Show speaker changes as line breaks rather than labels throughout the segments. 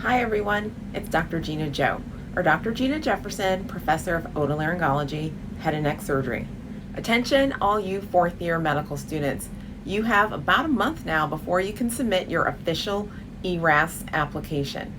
Hi everyone, it's Dr. Gina Joe, or Dr. Gina Jefferson, Professor of Otolaryngology, Head and Neck Surgery. Attention all you fourth year medical students. You have about a month now before you can submit your official ERAS application.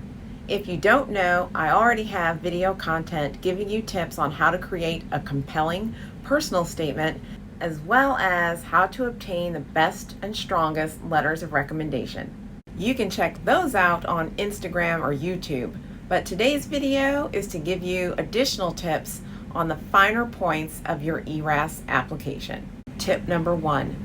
If you don't know, I already have video content giving you tips on how to create a compelling personal statement, as well as how to obtain the best and strongest letters of recommendation. You can check those out on Instagram or YouTube, but today's video is to give you additional tips on the finer points of your ERAS application. Tip number one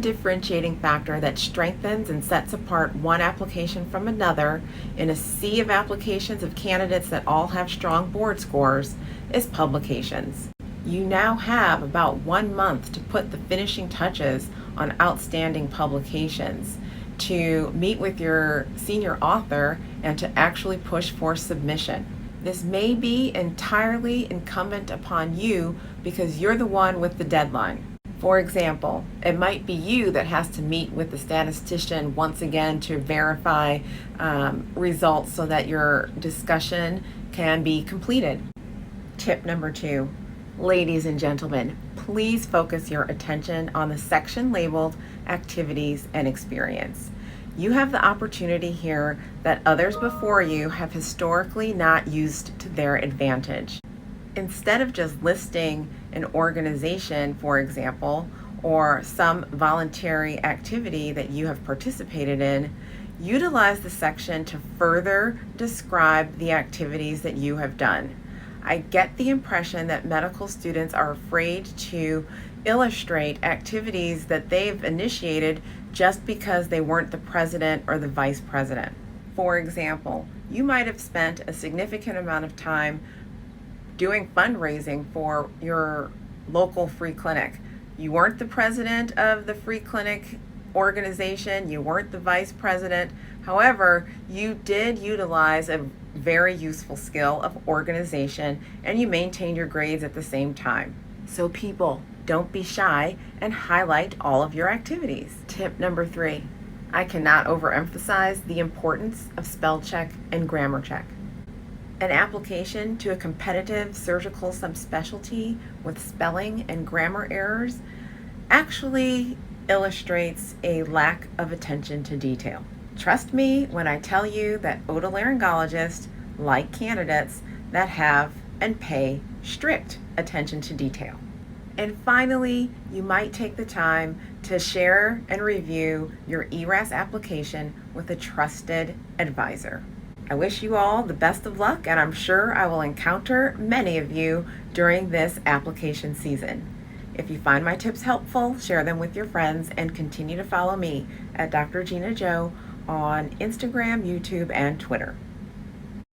differentiating factor that strengthens and sets apart one application from another in a sea of applications of candidates that all have strong board scores is publications. You now have about 1 month to put the finishing touches on outstanding publications, to meet with your senior author, and to actually push for submission. This may be entirely incumbent upon you because you're the one with the deadline. For example, it might be you that has to meet with the statistician once again to verify results so that your discussion can be completed. Tip number 2. Ladies and gentlemen, please focus your attention on the section labeled Activities and Experience. You have the opportunity here that others before you have historically not used to their advantage. Instead of just listing an organization, for example, or some voluntary activity that you have participated in, utilize the section to further describe the activities that you have done. I get the impression that medical students are afraid to illustrate activities that they've initiated just because they weren't the president or the vice president. For example, you might have spent a significant amount of time doing fundraising for your local free clinic. You weren't the president of the free clinic organization, you weren't the vice president. However, you did utilize a very useful skill of organization, and you maintained your grades at the same time. So people, don't be shy and highlight all of your activities. Tip number 3. I cannot overemphasize the importance of spell check and grammar check. An application to a competitive surgical subspecialty with spelling and grammar errors actually illustrates a lack of attention to detail. Trust me when I tell you that otolaryngologists like candidates that have and pay strict attention to detail. And finally, you might take the time to share and review your ERAS application with a trusted advisor. I wish you all the best of luck, and I'm sure I will encounter many of you during this application season. If you find my tips helpful, share them with your friends, and continue to follow me at Dr. Gina Joe on Instagram, YouTube, and Twitter.